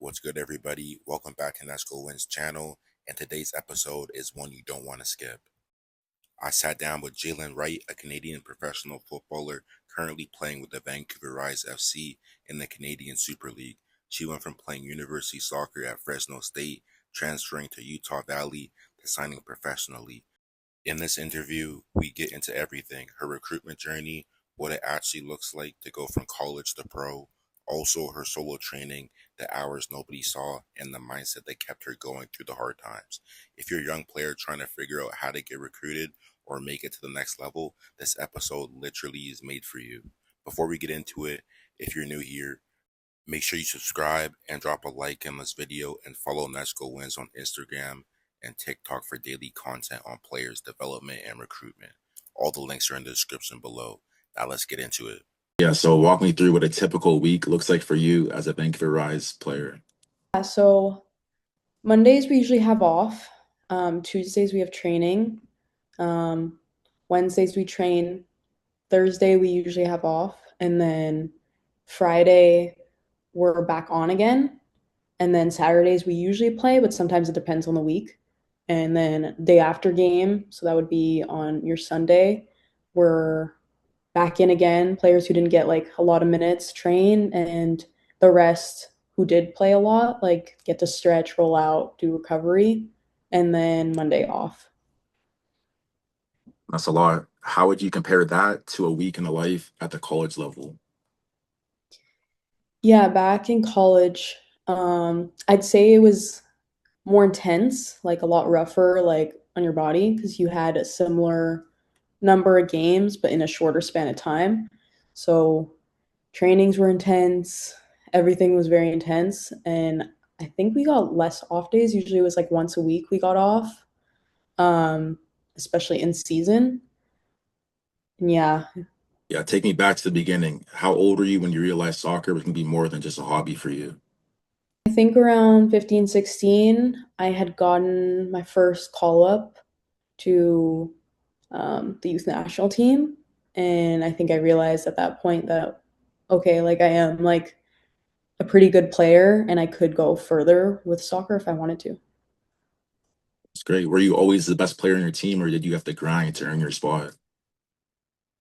What's good, everybody? Welcome back to Let's Go Wins channel, and today's episode is one you don't want to skip. I sat down with Jaylyn Wright, a Canadian professional footballer currently playing with the Vancouver Rise FC in the Canadian Super League. She went from playing university soccer at Fresno State, transferring to Utah Valley, to signing professionally. In this interview, we get into everything: her recruitment journey, what it actually looks like to go from college to pro, also her solo training, the hours nobody saw, and the mindset that kept her going through the hard times. If you're a young player trying to figure out how to get recruited or make it to the next level, this episode literally is made for you. Before we get into it, if you're new here, make sure you subscribe and drop a like in this video, and follow Let's Go Wins on Instagram and TikTok for daily content on players' development and recruitment. All the links are in the description below. Now let's get into it. Yeah, so walk me through what a typical week looks like for you as a Vancouver Rise player. So Mondays we usually have off. Tuesdays we have training. Wednesdays we train. Thursday we usually have off. And then Friday we're back on again. And then Saturdays we usually play, but sometimes it depends on the week. And then day after game, so that would be on your Sunday, we're back in again. Players who didn't get like a lot of minutes train, and the rest who did play a lot like get to stretch, roll out, do recovery, and then Monday off. That's a lot. How would you compare that to a week in the life at the college level? Yeah, back in college, I'd say it was more intense, like a lot rougher, like on your body, because you had a similar number of games, but in a shorter span of time. So trainings were intense, everything was very intense, and I think we got less off days. Usually it was like once a week we got off, especially in season. And yeah. Yeah, take me back to the beginning. How old were you when you realized soccer was going to be more than just a hobby for you? I think around 15, 16, I had gotten my first call up to the youth national team. And I think I realized at that point that, okay, like I am like a pretty good player and I could go further with soccer if I wanted to. It's great. Were you always the best player in your team, or did you have to grind to earn your spot?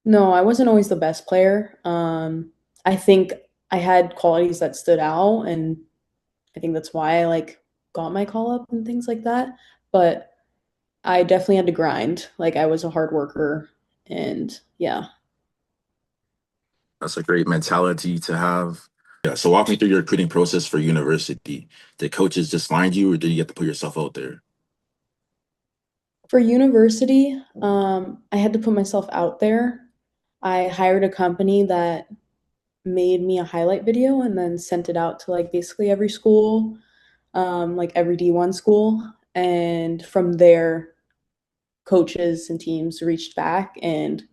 No, I wasn't always the best player. I think I had qualities that stood out, and I think that's why I like got my call up and things like that. But I definitely had to grind. Like I was a hard worker, and yeah. That's a great mentality to have. Yeah, so walk me through your recruiting process for university. Did coaches just find you, or did you have to put yourself out there? For university, I had to put myself out there. I hired a company that made me a highlight video and then sent it out to like basically every school, like every D1 school. And from there, coaches and teams reached back, and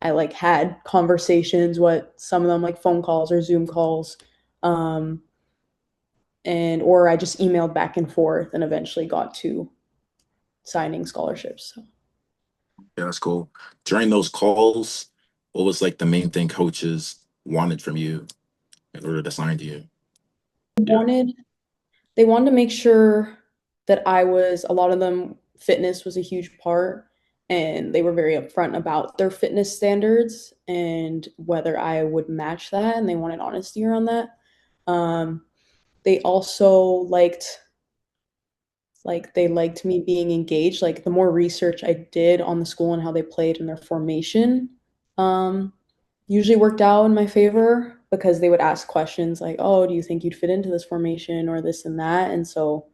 I like had conversations, what some of them like phone calls or Zoom calls, um, and or I just emailed back and forth and eventually got to signing scholarships. So. Yeah, that's cool. During those calls, what was like the main thing coaches wanted from you in order to sign to you? Yeah. wanted they wanted to make sure that I was, a lot of them, fitness was a huge part, and they were very upfront about their fitness standards and whether I would match that, and they wanted honesty around that. Um, they also liked me being engaged. Like the more research I did on the school and how they played and their formation, um, usually worked out in my favor, because they would ask questions like, "Oh, do you think you'd fit into this formation or this and that?" And so,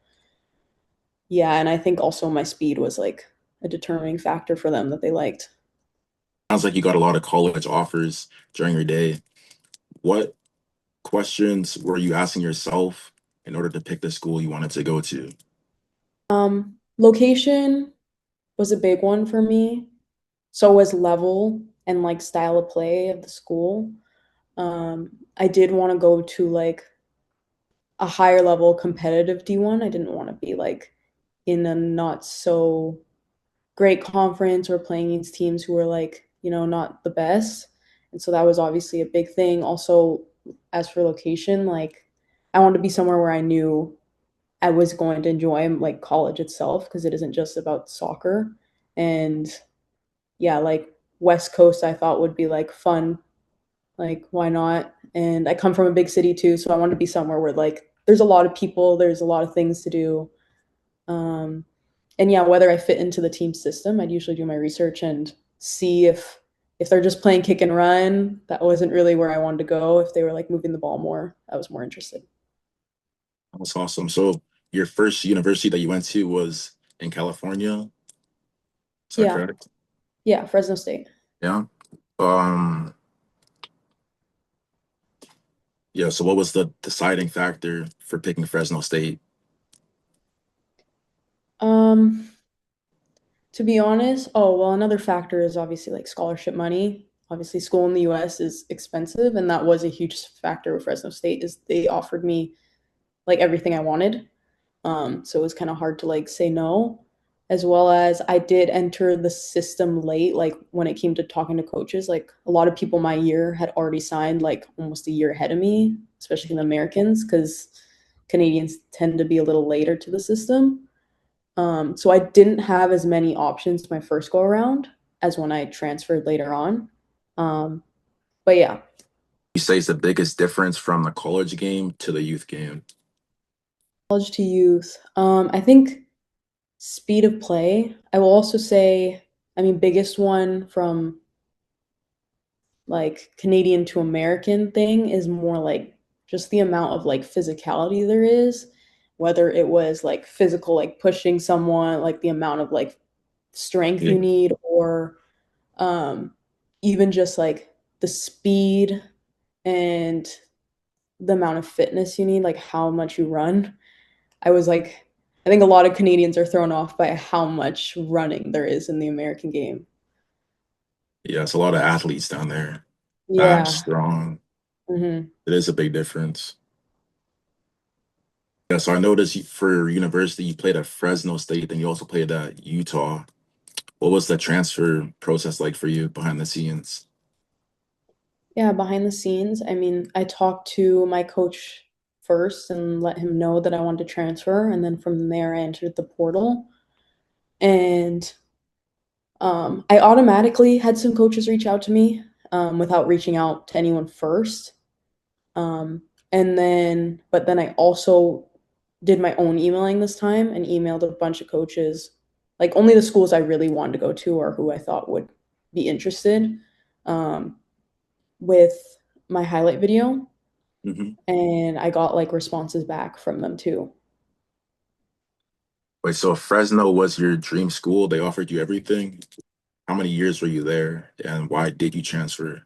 yeah, and I think also my speed was like a determining factor for them that they liked. Sounds like you got a lot of college offers during your day. What questions were you asking yourself in order to pick the school you wanted to go to? Location was a big one for me. So was level and like style of play of the school. I did want to go to like a higher level competitive D1. I didn't want to be like in a not so great conference or playing against teams who were like, not the best. And so that was obviously a big thing. Also, as for location, like I wanted to be somewhere where I knew I was going to enjoy like college itself because it isn't just about soccer. And yeah, like West Coast I thought would be like fun. Like why not? And I come from a big city too, so I wanted to be somewhere where like there's a lot of people, there's a lot of things to do. Um, and yeah, whether I fit into the team system, I'd usually do my research and see if they're just playing kick and run, that wasn't really where I wanted to go. If they were like moving the ball more, I was more interested. That's awesome. So your first university that you went to was in California, is that Yeah, correct? yeah, Fresno State. Yeah. Um, yeah, so what was the deciding factor for picking Fresno State? Um, to be honest, oh well, another factor is obviously like scholarship money. Obviously, school in the U.S. is expensive, and that was a huge factor with Fresno State. Is they offered me like everything I wanted. So it was kind of hard to like say no, as well as I did enter the system late. Like when it came to talking to coaches, like a lot of people my year had already signed like almost a year ahead of me, especially the Americans, because Canadians tend to be a little later to the system. So I didn't have as many options my first go around as when I transferred later on. Um, but yeah, You say is the biggest difference from the college game to the youth game? college to youth. I think speed of play. I will also say, I mean, biggest one from like Canadian to American thing is more like just the amount of like physicality there is, whether it was like physical, like pushing someone, like the amount of like strength Yeah. you need, or um, even just like the speed and the amount of fitness you need, like how much you run. I was like, I think a lot of Canadians are thrown off by how much running there is in the American game. Yeah, it's a lot of athletes down there. Fast, Yeah. strong. Hmm. It is a big difference. Yeah, so I noticed for university, you played at Fresno State, then you also played at Utah. What was the transfer process like for you behind the scenes? Yeah, behind the scenes, I mean, I talked to my coach first and let him know that I wanted to transfer, and then from there I entered the portal. And I automatically had some coaches reach out to me without reaching out to anyone first. And then, but then I also did my own emailing this time and emailed a bunch of coaches, like only the schools I really wanted to go to or who I thought would be interested um, with my highlight video. Hmm. And I got like responses back from them too. Wait, so Fresno was your dream school? They offered you everything? How many years were you there, and why did you transfer?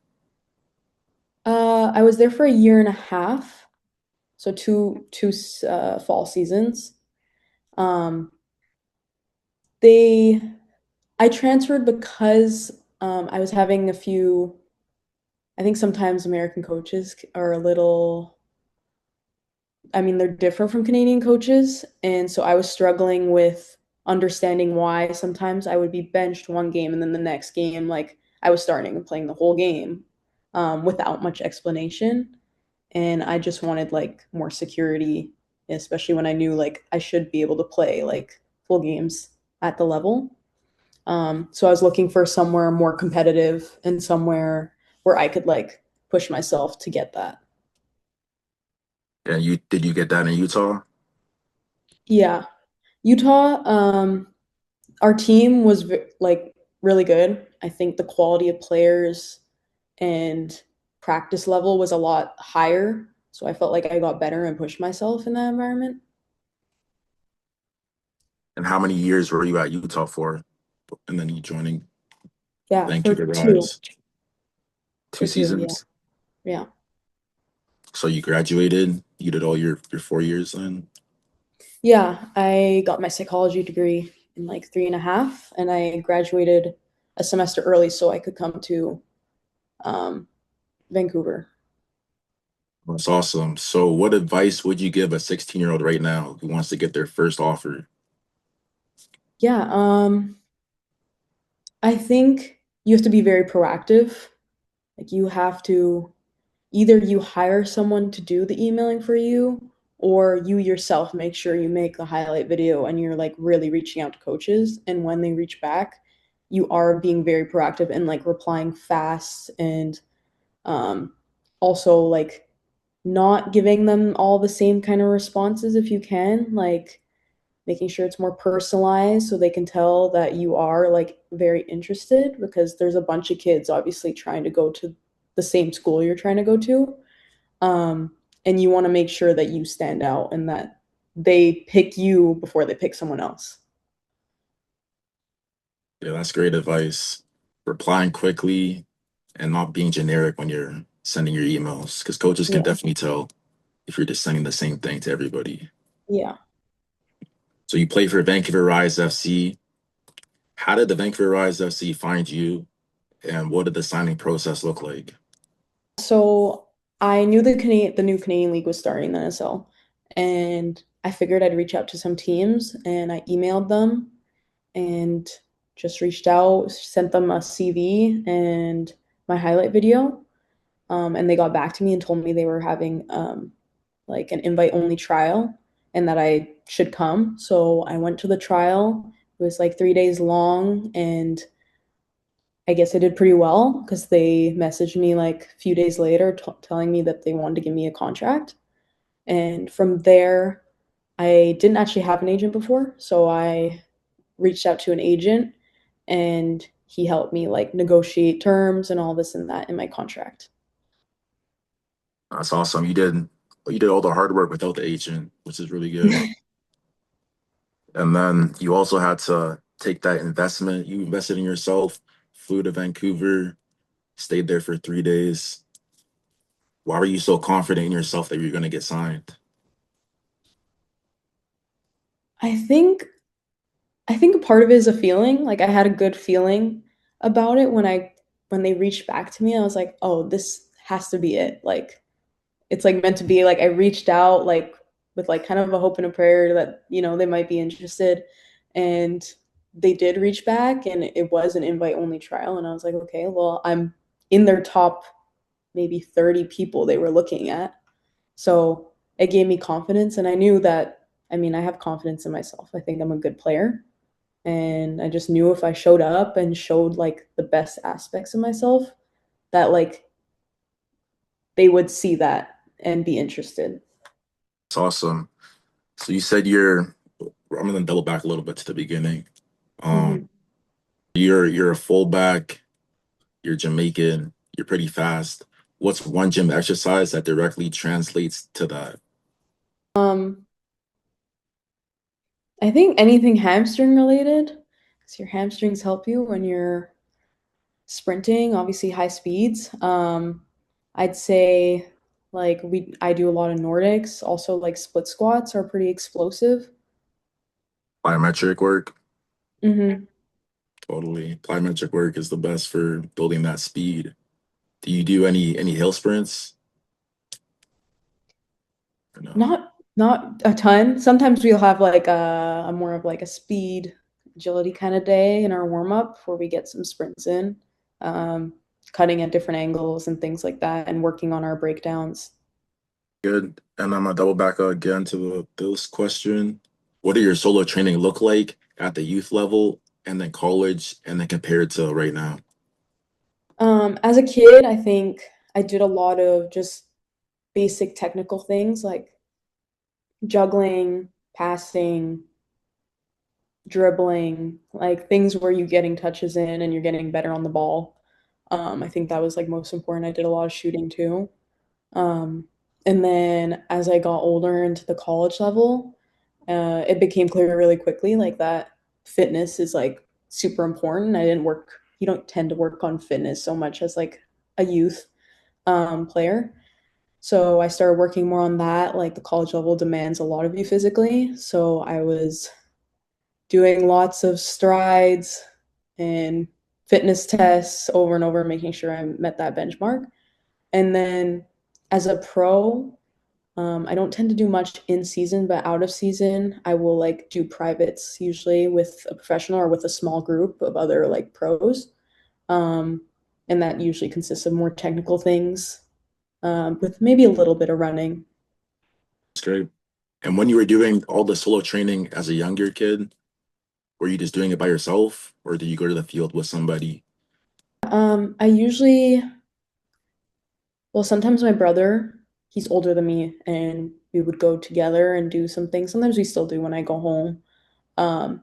I was there for a year and a half, so two fall seasons. Um, they I transferred because I was having a few. I think sometimes American coaches are a little. I mean, they're different from Canadian coaches, and so I was struggling with understanding why sometimes I would be benched one game and then the next game, like I was starting and playing the whole game without much explanation. And I just wanted like more security, especially when I knew like I should be able to play like full games at the level. So I was looking for somewhere more competitive and somewhere where I could like push myself to get that. And you did you get that in Utah? Yeah, Utah. Our team was like really good. I think the quality of players and practice level was a lot higher. So I felt like I got better and pushed myself in that environment. And how many years were you at Utah for? And then you joining Yeah, for Vancouver two, Rise? Two for two. Yeah, seasons. yeah. So you graduated, you did all your 4 years then? Yeah, I got my psychology degree in like 3.5, and I graduated a semester early so I could come to um, Vancouver. That's awesome. So what advice would you give a 16-year-old right now who wants to get their first offer? Yeah, I think you have to be very proactive. Like you have to either you hire someone to do the emailing for you, or you yourself make sure you make the highlight video and you're like really reaching out to coaches. And when they reach back, you are being very proactive and like replying fast, and also like not giving them all the same kind of responses if you can, like making sure it's more personalized so they can tell that you are like very interested, because there's a bunch of kids obviously trying to go to the same school you're trying to go to. Um, and you want to make sure that you stand out and that they pick you before they pick someone else. Yeah, that's great advice. Replying quickly and not being generic when you're sending your emails, because coaches can Yeah. definitely tell if you're just sending the same thing to everybody. Yeah. So you play for Vancouver Rise FC. How did the Vancouver Rise FC find you, and what did the signing process look like? So I knew the new Canadian League was starting, the NSL, and I figured I'd reach out to some teams, and I emailed them and just reached out, sent them a CV and my highlight video. And they got back to me and told me they were having like an invite only trial and that I should come. So I went to the trial. It was like 3 days long, and I guess I did pretty well because they messaged me like a few days later telling me that they wanted to give me a contract. And from there, I didn't actually have an agent before, so I reached out to an agent and he helped me like negotiate terms and all this and that in my contract. That's awesome. You did all the hard work without the agent, which is really good. And then you also had to take that investment. You invested in yourself, flew to Vancouver, stayed there for 3 days. Why were you so confident in yourself that you're going to get signed? I think I think a part of it is a feeling. Like I had a good feeling about it when they reached back to me. I was like, "Oh, this has to be it." Like it's like meant to be. Like I reached out like with like kind of a hope and a prayer that, they might be interested, and they did reach back, and it was an invite only trial, and I was like, "Okay, well, I'm in their top maybe 30 people they were looking at." So, it gave me confidence, and I knew that, I mean, I have confidence in myself. I think I'm a good player. And I just knew if I showed up and showed like the best aspects of myself, that like they would see that and be interested. It's awesome. So you said I'm going to double back a little bit to the beginning. Mhm. Um, you're a fullback, you're Jamaican, you're pretty fast. What's one gym exercise that directly translates to that? Um, I think anything hamstring related, because your hamstrings help you when you're sprinting, obviously high speeds. I'd say like I do a lot of Nordics, also like split squats are pretty explosive. Plyometric work? Hmm. Totally. Plyometric work is the best for building that speed. Do you do any hill sprints? Or no? Not a ton. Sometimes we'll have like a more of like a speed agility kind of day in our warm up where we get some sprints in, um, cutting at different angles and things like that, and working on our breakdowns. Good. And I'm gonna double back again to this question. What did your solo training look like at the youth level and then college and then compared to right now? As a kid, I think I did a lot of just basic technical things like juggling, passing, dribbling, like things where you're getting touches in and you're getting better on the ball. I think that was like most important. I did a lot of shooting too. Um, and then as I got older into the college level, it became clear really quickly like that fitness is like super important. You don't tend to work on fitness so much as like a youth player. So I started working more on that. Like the college level demands a lot of you physically. So I was doing lots of strides and fitness tests over and over, making sure I met that benchmark. And then as a pro, I don't tend to do much in season, but out of season, I will like do privates usually with a professional or with a small group of other like pros. Um, and that usually consists of more technical things, with maybe a little bit of running. It's great. And when you were doing all the solo training as a younger kid, were you just doing it by yourself or did you go to the field with somebody? I usually, well, sometimes my brother, he's older than me, and we would go together and do some things. Sometimes we still do when I go home. Um,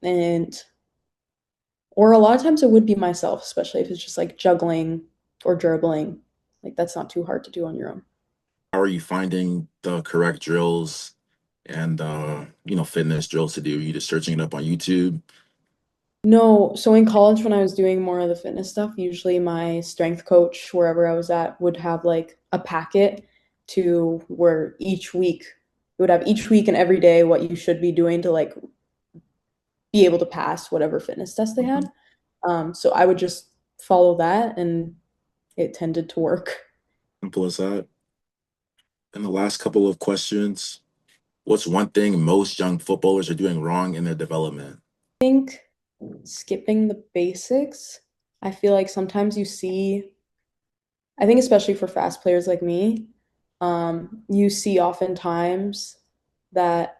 and or a lot of times it would be myself, especially if it's just like juggling or dribbling. Like that's not too hard to do on your own. How are you finding the correct drills and fitness drills to do? Are you just searching it up on YouTube? No, so in college when I was doing more of the fitness stuff, usually my strength coach, wherever I was at, would have like a packet to where each week it would have each week and every day what you should be doing to like be able to pass whatever fitness test they had. Mhm. So I would just follow that and it tended to work. Simple as that. And the last couple of questions. What's one thing most young footballers are doing wrong in their development? I think skipping the basics. I feel like sometimes you see, I think especially for fast players like me, you see oftentimes that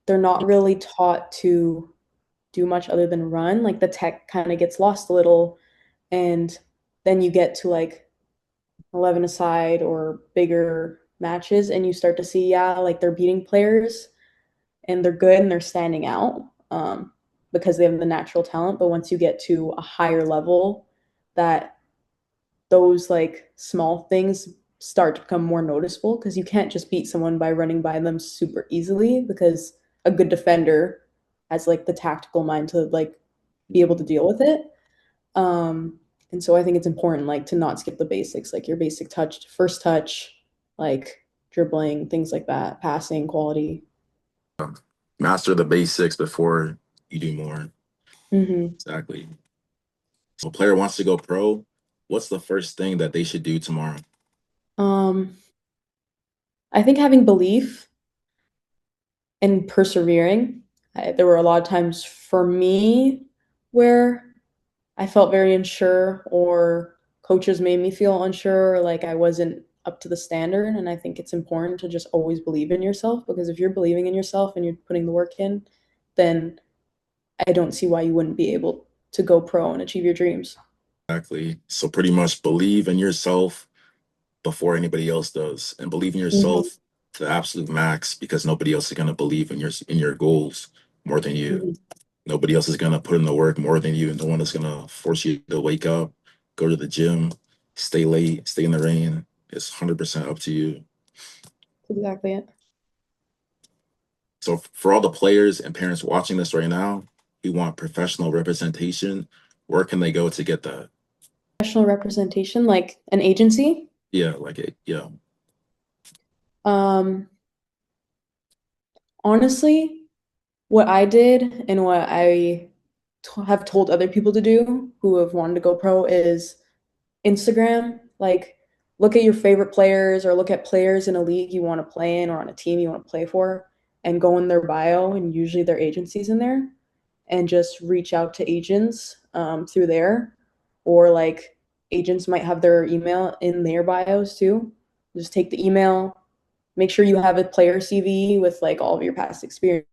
they're not really taught to do much other than run. Like the tech kind of gets lost a little, and then you get to like 11 aside or bigger matches, and you start to see, yeah, like they're beating players and they're good and they're standing out because they have the natural talent. But once you get to a higher level, that those like small things start to become more noticeable because you can't just beat someone by running by them super easily because a good defender has like the tactical mind to like be able to deal with it. And so I think it's important like to not skip the basics, like your basic touch, first touch, like dribbling, things like that, passing quality. Master the basics before you do more. Hmm. Exactly. So a player wants to go pro. What's the first thing that they should do tomorrow? Um, I think having belief and persevering. There were a lot of times for me where I felt very unsure, or coaches made me feel unsure, or like I wasn't up to the standard. And I think it's important to just always believe in yourself because if you're believing in yourself and you're putting the work in, then I don't see why you wouldn't be able to go pro and achieve your dreams. Exactly. So pretty much believe in yourself before anybody else does, and believe in Mhm, yourself to the absolute max because nobody else is gonna believe in your goals more than you. mhm. Nobody else is gonna put in the work more than you, and no one is gonna force you to wake up, go to the gym, stay late, stay in the rain. It's 100% up to you. Exactly it. So for all the players and parents watching this right now, who want professional representation, where can they go to get that? Professional representation, like an agency. Yeah, like it. Yeah, Um, Honestly, what I did and what have told other people to do who have wanted to go pro is Instagram. Like, look at your favorite players or look at players in a league you want to play in or on a team you want to play for and go in their bio, and usually their agencies in there, and just reach out to agents through there. Or, like, agents might have their email in their bios too. Just take the email, make sure you have a player CV with like all of your past experience